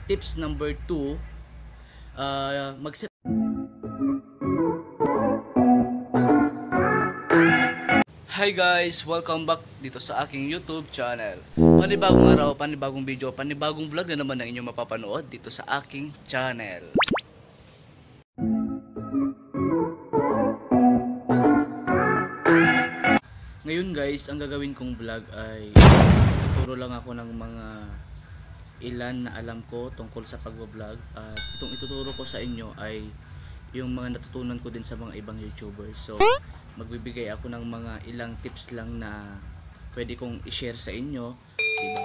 Tips number 2, mag-set. Hi guys! Welcome back dito sa aking YouTube channel. Panibagong araw, panibagong video, panibagong vlog na naman ang inyong mapapanood dito sa aking channel. Ngayon guys, ang gagawin kong vlog ay tuturo lang ako ng mga ilan na alam ko tungkol sa pagbablog. At itong ituturo ko sa inyo ay yung mga natutunan ko din sa mga ibang YouTubers. So, magbibigay ako ng mga ilang tips lang na pwede kong i-share sa inyo, diba?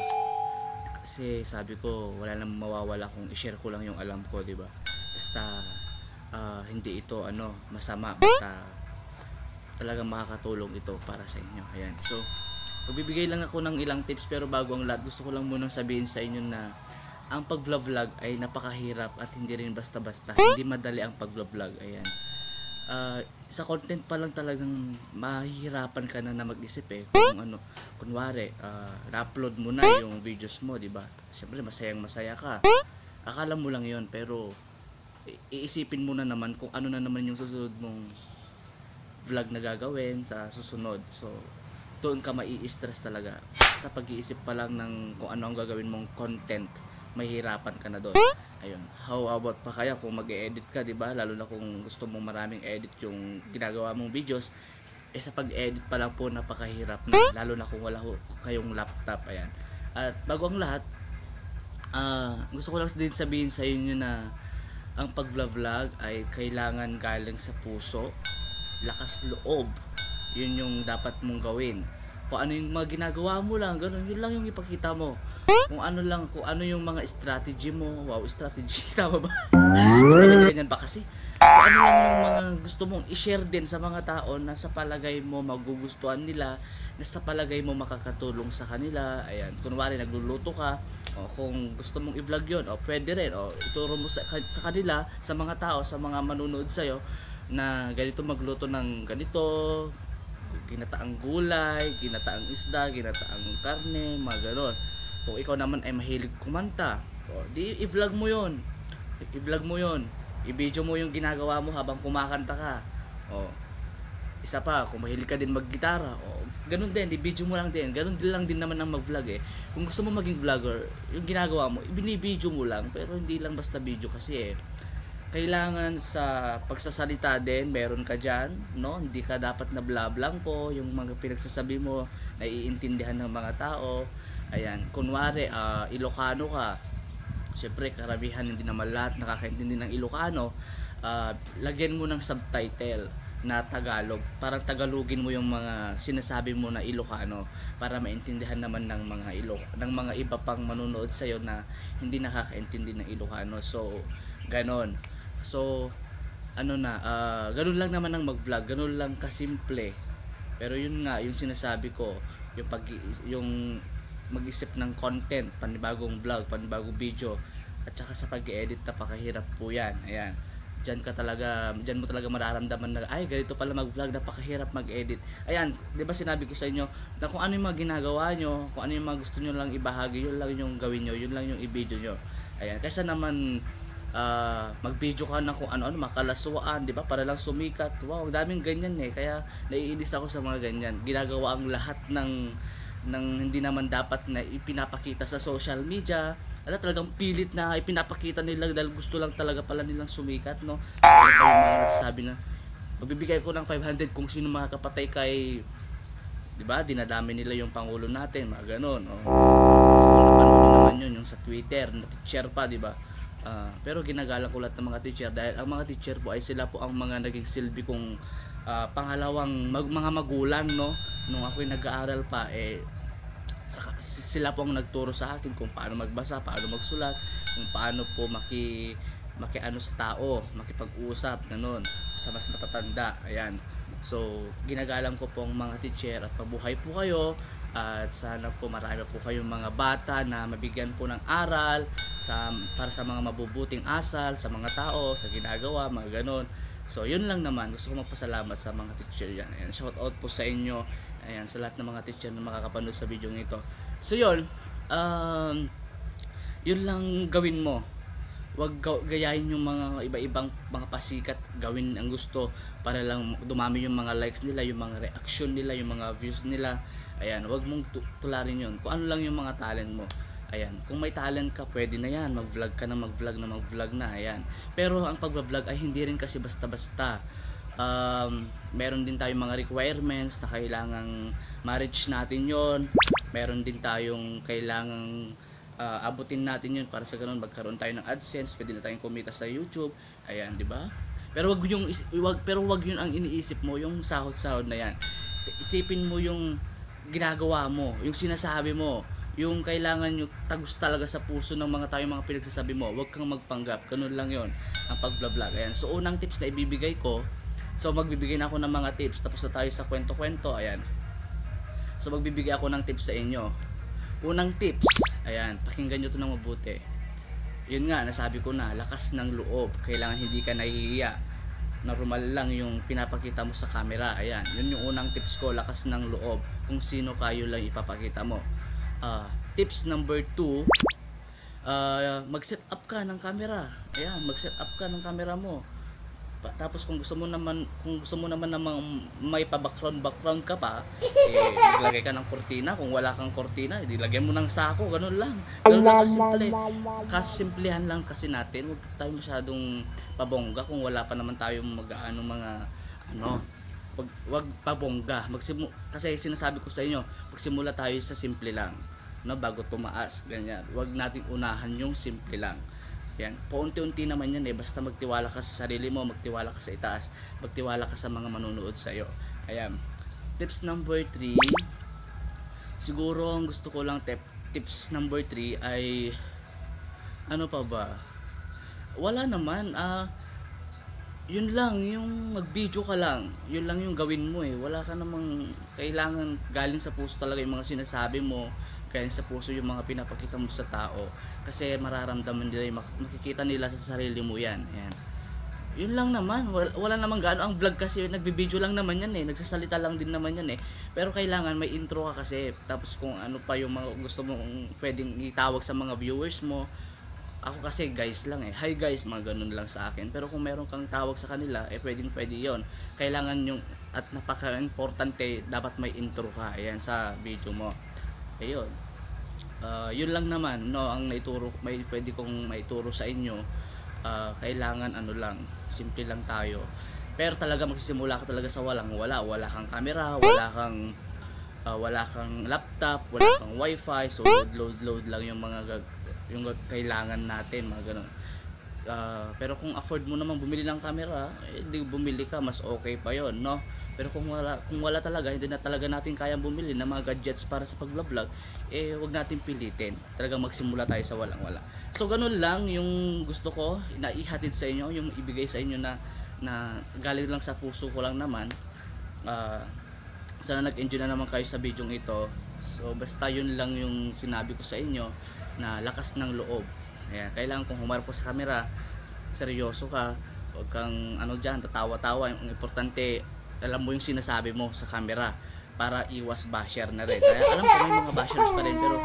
Kasi sabi ko, wala namang mawawala kung i-share ko lang yung alam ko, diba? Basta hindi ito masama, basta talagang makakatulong ito para sa inyo. Ayan. So, magbibigay lang ako ng ilang tips, pero bago ang lahat, gusto ko lang munang sabihin sa inyo na ang pag-vlog ay napakahirap at hindi rin basta-basta. Hindi madali ang pag-vlog. Ayan. Sa content pa lang talagang mahihirapan ka na mag-isip kung kunwari na-upload mo na yung videos mo, di ba? Siyempre masaya ka, akala mo lang yon, pero iisipin mo na naman kung ano na naman yung susunod mong vlog na gagawin sa susunod. So doon ka mai-stress talaga sa pag-iisip pa lang ng kung ano ang gagawin mong content. Mahihirapan ka na doon. Ayun. How about pa kaya kung mag-edit ka, 'di ba? Lalo na kung gusto mong maraming edit yung ginagawa mong videos, sa pag-edit pa lang po napakahirap na, lalo na kung wala kayong laptop. Ayan. At bago ang lahat, gusto ko lang din sabihin sa inyo na ang pag-vlog ay kailangan galing sa puso, lakas loob. Yun yung dapat mong gawin. Kung ano yung mga ginagawa mo lang, ganun, yun lang yung ipakita mo. Kung ano yung mga strategy mo. Wow, strategy, tama ba? Ganyan pa kasi. Kung ano lang yung mga gusto mong i-share din sa mga tao na sa palagay mo magugustuhan nila, na sa palagay mo makakatulong sa kanila. Ayan, kunwari nagluluto ka, o kung gusto mong i-vlog yun, o pwede rin, o ituro mo sa kanila, sa mga tao, sa mga manunood sa'yo, na ganito magluto ng ganito, ginataang gulay, ginataang isda, ginataang karne, mga ganon. Kung ikaw naman ay mahilig kumanta, di i-vlog mo yon. I-vlog mo yon. I-video mo yung ginagawa mo habang kumakanta ka. Isa pa, kung mahilig ka din maggitara, ganun din, i-video mo lang din. Ganun din lang din naman ang mag-vlog Kung gusto mo maging vlogger, yung ginagawa mo, ibini-video mo lang, pero hindi lang basta video kasi kailangan sa pagsasalita din, meron ka dyan, no? Hindi ka dapat na blablang po, yung mga pinagsasabi mo, naiintindihan ng mga tao. Ayan, kunwari, Ilocano ka, syempre karamihan hindi naman lahat nakakaintindi ng Ilocano, lagyan mo ng subtitle na Tagalog, parang Tagalogin mo yung mga sinasabi mo na Ilocano para maintindihan naman ng mga iba pang manunood sa iyo na hindi nakakaintindi ng Ilocano. So ganon. So ganun lang naman ang mag-vlog, ganun lang kasimple. Pero yun nga, yung sinasabi ko, yung mag-isip ng content, panibagong vlog, panibagong video, at saka sa pag-edit, napakahirap po yan. Ayan. Diyan mo talaga mararamdaman na ganito pala mag-vlog, napakahirap mag-edit. Ayan, 'di ba sinabi ko sa inyo na kung ano yung mga ginagawa nyo, kung ano yung mga gusto nyo lang ibahagi, yun lang yung gawin nyo, yun lang yung i-video nyo. Ayan, kaysa naman mag-video ka na kung ano-ano, makalaswaan, 'di ba? Para lang sumikat. Wow, ang daming ganyan kaya naiinis ako sa mga ganyan. Ginagawa ang lahat ng hindi naman dapat na ipinapakita sa social media. Talagang pilit na ipinapakita nila dahil gusto lang talaga pala nilang sumikat, no? Ano pa yung mga nagsasabi na magbibigay ko ng 500 kung sino makakapatay kay, 'di ba? Dinadami nila yung pangulo natin, mga ganon. So napanood naman yun yung sa Twitter, na teacher pa, 'di ba? Pero ginagalang ko lahat ng mga teacher dahil ang mga teacher po ay sila po ang mga naging silbi kong pangalawang mga magulang, no? Nung ako'y nag-aaral pa, sila po ang nagturo sa akin kung paano magbasa, paano magsulat, kung paano po makiano sa tao, makipag-usap, ganun, sa mas matatanda. Ayan. So, ginagalang ko po ang mga teacher at mabuhay po kayo, at sana po marami po kayong mga bata na mabigyan po ng aral para sa mga mabubuting asal sa mga tao, sa ginagawa, mga ganon. So, yun lang naman. Gusto ko magpasalamat sa mga teacher yan. Ayan, shout out po sa inyo. Ayan, sa lahat ng mga teacher na makakapanood sa video nito. So, yun. Yun lang gawin mo. Huwag gayahin yung mga iba-ibang mga pasikat, gawin ang gusto para lang dumami yung mga likes nila, yung mga reaction nila, yung mga views nila. Ayan, huwag mong tularin yun. Kung ano lang yung mga talent mo. Ayan, kung may talent ka, pwede na yan. Mag-vlog ka na, mag-vlog na. Ayan. Pero ang pag-vlog ay hindi rin kasi basta-basta. Meron din tayong mga requirements na kailangang ma-reach natin yon. Meron din tayong kailangang abutin natin yun para sa ganun magkaroon tayo ng AdSense, pwede na tayong kumita sa YouTube. Ayan, di ba? Pero wag yun ang iniisip mo, yung sahod-sahod na yan. Isipin mo yung ginagawa mo, yung sinasabi mo, yung kailangan yung tagus talaga sa puso ng mga tayong mga pinagsasabi mo. Huwag kang magpanggap, ganun lang yon ang pag-vlog. Ayan. So unang tips na ibibigay ko, so magbibigay na ako ng mga tips, tapos na tayo sa kwento-kwento. Ayan. So magbibigay ako ng tips sa inyo. Unang tips, ayan, pakinggan nyo ito ng mabuti. Yun nga, nasabi ko na, lakas ng loob. Kailangan hindi ka nahihiya. Normal lang yung pinapakita mo sa camera. Ayan, yun yung unang tips ko, lakas ng loob. Kung sino kayo lang ipapakita mo. Tips number 2, mag-set up ka ng camera. Ayan, mag-set up ka ng camera mo. Tapos kung gusto mo naman namang may pa-background ka pa, maglagay ka ng kortina. Kung wala kang kortina, lagyan mo ng sako, ganun lang kasimple. Kasimplehan lang kasi natin. Huwag tayo masyadong pabongga kung wala pa naman tayong wag pabongga. Kasi sinasabi ko sa inyo, magsimula tayo sa simple lang, no, bago tumaas, ganyan. Huwag nating unahan yung simple lang. Yan, paunti-unti naman yan basta magtiwala ka sa sarili mo, magtiwala ka sa itaas, magtiwala ka sa mga manunood sa iyo. Ayan. Tips number 3. Siguro ang gusto ko lang tips number 3 ay ano pa ba? Wala naman, yun lang, yung mag-video ka lang. Yun lang yung gawin mo Wala ka namang kailangan galing sa puso talaga yung mga sinasabi mo. Galing sa puso yung mga pinapakita mo sa tao. Kasi mararamdaman nila, makikita nila sa sarili mo yan. Ayan. Yun lang naman. Wala namang gaano. Ang vlog kasi, nagbibideo lang naman yan nagsasalita lang din naman yan Pero kailangan may intro ka kasi. Tapos kung ano pa yung mga gusto mong pwedeng itawag sa mga viewers mo. Ako kasi guys lang Hi guys, mga ganun lang sa akin. Pero kung meron kang tawag sa kanila, pwede yon. Kailangan yung, at napaka-importante, dapat may intro ka. Ayan, sa video mo. Ayun. Yun lang naman, no, ang pwede kong maituro sa inyo. Kailangan lang, simple lang tayo. Pero talaga magsisimula ka talaga sa wala kang camera, wala kang laptop, wala kang wifi, so load lang yung yung kailangan natin, mga ganun. Pero kung afford mo naman bumili ng camera, di bumili ka, mas okay pa yon, no? Pero kung wala talaga, hindi na talaga natin kayang bumili ng mga gadgets para sa pag-vlog, wag natin pilitin. Talagang magsimula tayo sa wala. So ganun lang yung gusto ko na ihatid sa inyo, yung ibigay sa inyo na galing lang sa puso ko lang naman. Sana nag-enjoy na naman kayo sa video ito. So basta yun lang yung sinabi ko sa inyo, na lakas ng loob. Ayan, kailangan kung humarap ko sa camera, seryoso ka, huwag kang dyan, tatawa-tawa. Yung importante, alam mo yung sinasabi mo sa camera para iwas basher na rin. Kaya alam ko may mga bashers pa rin, pero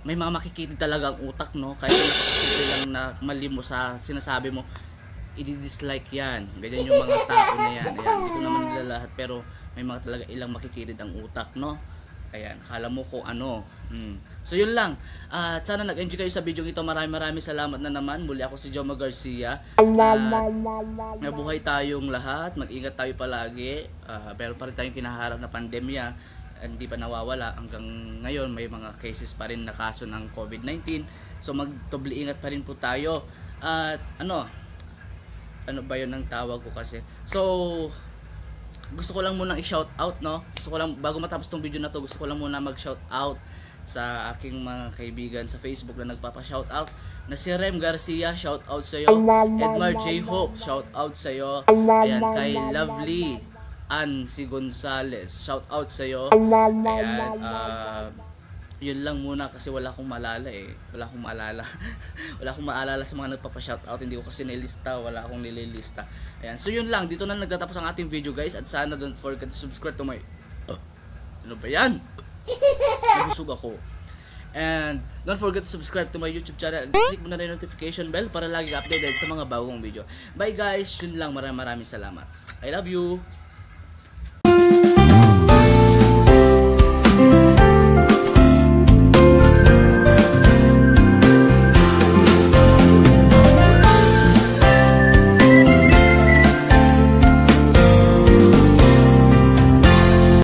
may mga makikita talaga ang utak, no? Kaya simple lang na mali mo sa sinasabi mo, i-dislike yan. Ganyan yung mga tao na yan. Ayan, hindi ko naman nila lahat, pero may mga talaga ilang makikirid ang utak, no? Ayan, akala mo kung ano. So yun lang. Sana nag-enjoy kayo sa video ito. Maraming salamat na naman. Muli ako si Jomar Garcia. Mabuhay tayong lahat. Mag-ingat tayo palagi. Pero pa rin tayong kinaharap na pandemya. Hindi pa nawawala. Hanggang ngayon may mga cases pa rin na kaso ng COVID-19. So magtubli ingat pa rin po tayo. At ano ba yun ang tawag ko kasi. So gusto ko lang munang i-shout out, no? Gusto ko lang, bago matapos tong video na to, gusto ko lang muna mag-shout out sa aking mga kaibigan sa Facebook na nagpapa-shout out, na si Rem Garcia, shout out sa iyo. Edmar J. Hope, shout out sa iyo. Ayan, kay Lovely Ann si Gonzales, shout out sa iyo. Ayan, yun lang muna kasi wala akong maalala wala akong maalala sa mga nagpapa-shoutout. Hindi ko kasi nilista, wala akong nililista. Ayan, so yun lang, dito na nagtatapos ang ating video guys, at sana don't forget to subscribe to my ano ba yan? Nabusog ako. And don't forget to subscribe to my YouTube channel and click mo na rin yung notification bell para lagi ka updated sa mga bagong video. Bye guys, yun lang, maraming salamat. I love you!